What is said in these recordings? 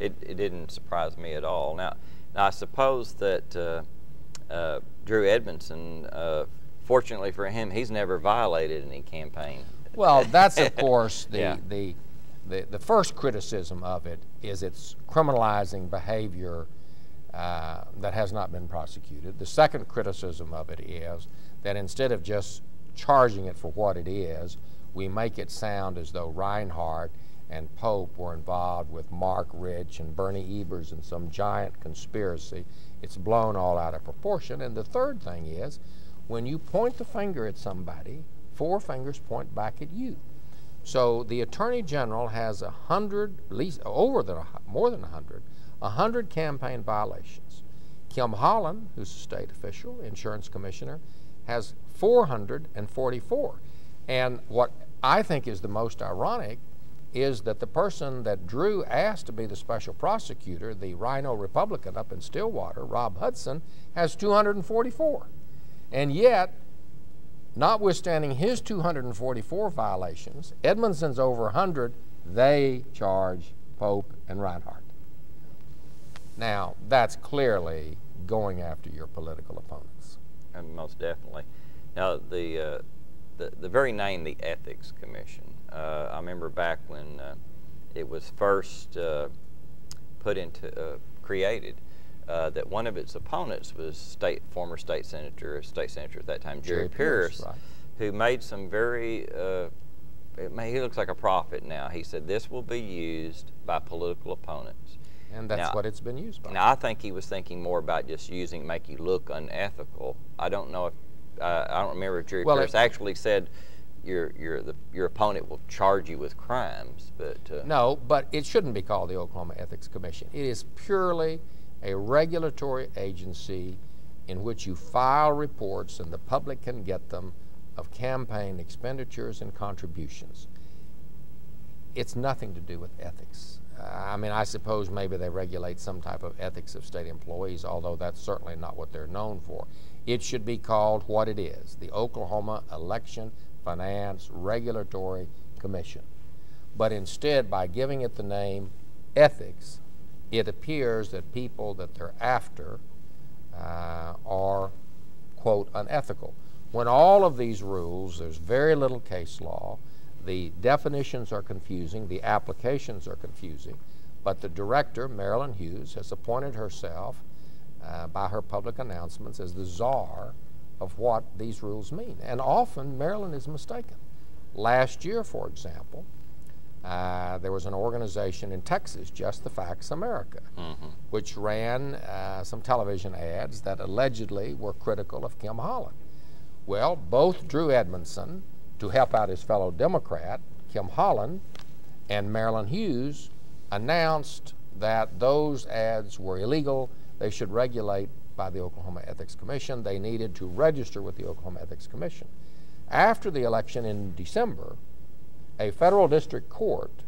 it didn't surprise me at all. Now I suppose that Drew Edmondson, fortunately for him, he's never violated any campaign. Well, that's of course Yeah. the first criticism of it is it's criminalizing behavior that has not been prosecuted. The second criticism of it is that instead of just charging it for what it is, we make it sound as though Reinhardt and Pope were involved with Mark Rich and Bernie Ebbers in some giant conspiracy. It's blown all out of proportion. And the third thing is, when you point the finger at somebody, 4 fingers point back at you. So the Attorney General has 100, at least more than 100 campaign violations. Kim Holland, who's a state official, insurance commissioner, has 444. And what I think is the most ironic is that the person that Drew asked to be the special prosecutor, the Rhino Republican up in Stillwater, Rob Hudson, has 244. And yet, notwithstanding his 244 violations, Edmondson's over 100, they charge Pope and Reinhardt. Now, that's clearly going after your political opponents. And most definitely. Now, the very name, the Ethics Commission, I remember back when it was first created, that one of its opponents was former state senator at that time, Jerry Pierce, right, who made some very, he looks like a prophet now. He said, this will be used by political opponents. And that's what it's been used by. Now, I think he was thinking more about just make you look unethical. I don't know if, I don't remember if Jerry Pierce actually said your opponent will charge you with crimes, but... No, but it shouldn't be called the Oklahoma Ethics Commission. It is purely a regulatory agency in which you file reports and the public can get them of campaign expenditures and contributions. It's nothing to do with ethics. I mean, I suppose maybe they regulate some type of ethics of state employees, although that's certainly not what they're known for. It should be called what it is, the Oklahoma Election Finance Regulatory Commission. But instead, by giving it the name ethics, it appears that people that they're after are, quote, unethical. When all of these rules, there's very little case law, the definitions are confusing, the applications are confusing, but the director, Marilyn Hughes, has appointed herself by her public announcements as the czar of what these rules mean. And often Marilyn is mistaken. Last year, for example, there was an organization in Texas, Just the Facts America, which ran some television ads that allegedly were critical of Kim Holland. Well, both Drew Edmondson, to help out his fellow Democrat, Kim Holland, and Marilyn Hughes announced that those ads were illegal. They should regulate by the Oklahoma Ethics Commission. They needed to register with the Oklahoma Ethics Commission. After the election in December, a federal district court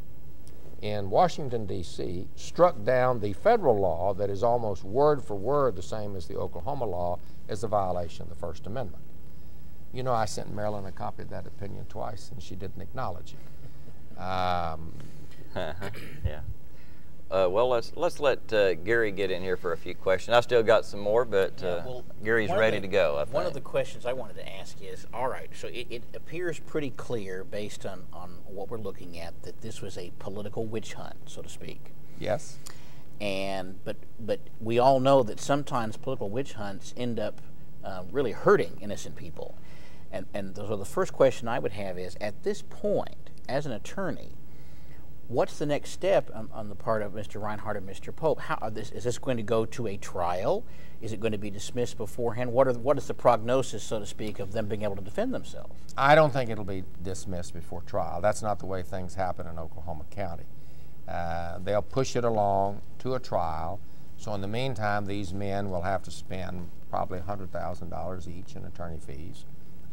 in Washington, D.C. struck down the federal law that is almost word for word the same as the Oklahoma law as a violation of the First Amendment. You know, I sent Marilyn a copy of that opinion twice, and she didn't acknowledge it. Yeah. Well, let's let Gary get in here for a few questions. I still got some more, but Gary's ready to go, I think. One of the questions I wanted to ask is, all right, so it appears pretty clear based on what we're looking at that this was a political witch hunt, so to speak. Yes. But we all know that sometimes political witch hunts end up really hurting innocent people. And so the first question I would have is, at this point, as an attorney, what's the next step on the part of Mr. Reinhardt and Mr. Pope? Is this going to go to a trial? Is it going to be dismissed beforehand? What is the prognosis, so to speak, of them being able to defend themselves? I don't think it'll be dismissed before trial. That's not the way things happen in Oklahoma County. They'll push it along to a trial. So in the meantime, these men will have to spend probably $100,000 each in attorney fees.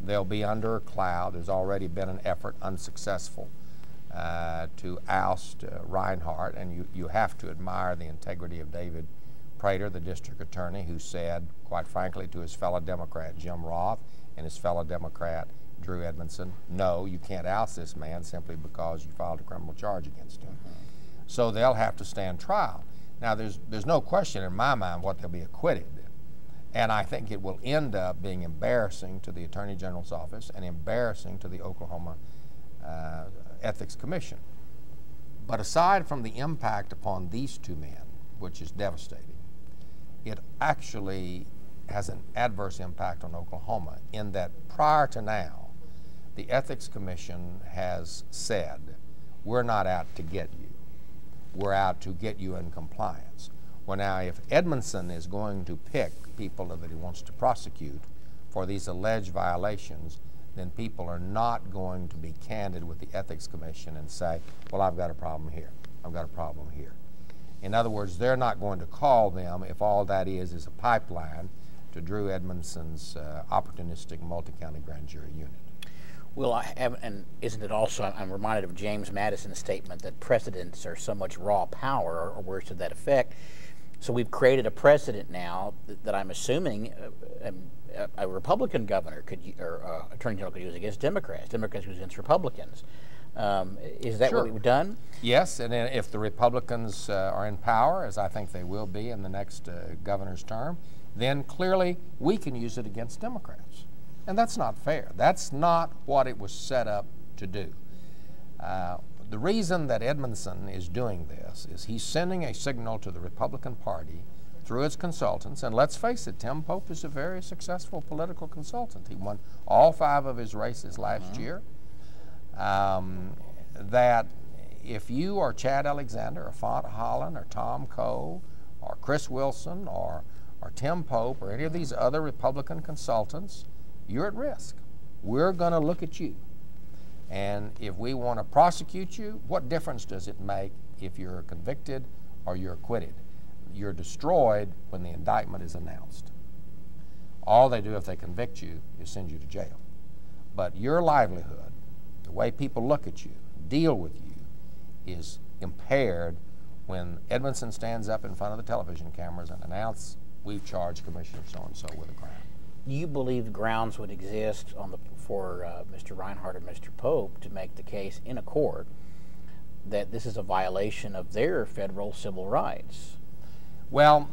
They'll be under a cloud. There's already been an effort, unsuccessful, to oust Reinhardt, and you have to admire the integrity of David Prater, the district attorney, who said, quite frankly, to his fellow Democrat Jim Roth and his fellow Democrat Drew Edmondson, no, you can't oust this man simply because you filed a criminal charge against him. So they'll have to stand trial. Now, there's no question in my mind what they'll be acquitted. And I think it will end up being embarrassing to the Attorney General's office and embarrassing to the Oklahoma Ethics Commission. But aside from the impact upon these two men, which is devastating, it actually has an adverse impact on Oklahoma in that prior to now, the Ethics Commission has said, we're not out to get you. We're out to get you in compliance. Well, now, if Edmondson is going to pick people that he wants to prosecute for these alleged violations, then people are not going to be candid with the Ethics Commission and say, well, I've got a problem here. I've got a problem here. In other words, they're not going to call them if all that is a pipeline to Drew Edmondson's opportunistic multi-county grand jury unit. Well, and isn't it also, I'm reminded of James Madison's statement that precedents are so much raw power, or words to that effect. So we've created a precedent now that I'm assuming a Republican governor could, or Attorney General could use against Democrats. Democrats use against Republicans. Is that Sure. what we've done? Yes, and if the Republicans are in power, as I think they will be in the next governor's term, then clearly we can use it against Democrats. And that's not fair. That's not what it was set up to do. The reason that Edmondson is doing this is he's sending a signal to the Republican Party through its consultants, and let's face it, Tim Pope is a very successful political consultant. He won all 5 of his races last year. That if you are Chad Alexander or Font Holland or Tom Coe or Chris Wilson or Tim Pope or any of these other Republican consultants, you're at risk. We're going to look at you. And if we want to prosecute you, what difference does it make if you're convicted or you're acquitted? You're destroyed when the indictment is announced. All they do if they convict you is send you to jail. But your livelihood, the way people look at you, deal with you, is impaired when Edmondson stands up in front of the television cameras and announces, we've charged Commissioner so-and-so with a crime. Do you believe grounds would exist for Mr. Reinhardt or Mr. Pope to make the case in a court that this is a violation of their federal civil rights? Well,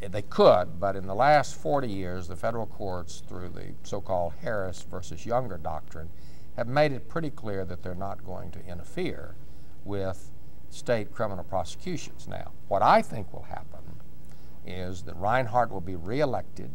they could, but in the last 40 years, the federal courts, through the so-called Harris versus Younger doctrine, have made it pretty clear that they're not going to interfere with state criminal prosecutions. Now, what I think will happen is that Reinhardt will be reelected.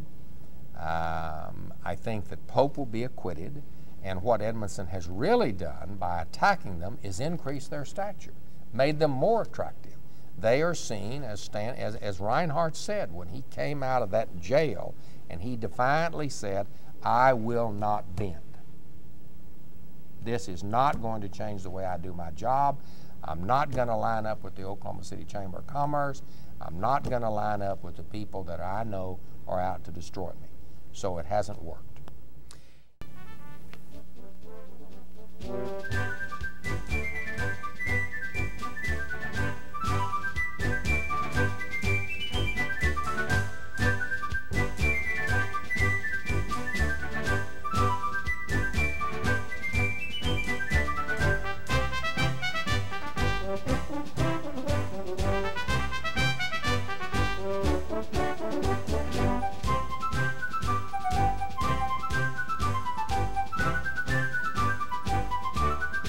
I think that Pope will be acquitted, and what Edmondson has really done by attacking them is increase their stature, made them more attractive. They are seen as Reinhardt said when he came out of that jail, and he defiantly said, I will not bend. This is not going to change the way I do my job. I'm not going to line up with the Oklahoma City Chamber of Commerce. I'm not going to line up with the people that I know are out to destroy me. So it hasn't worked.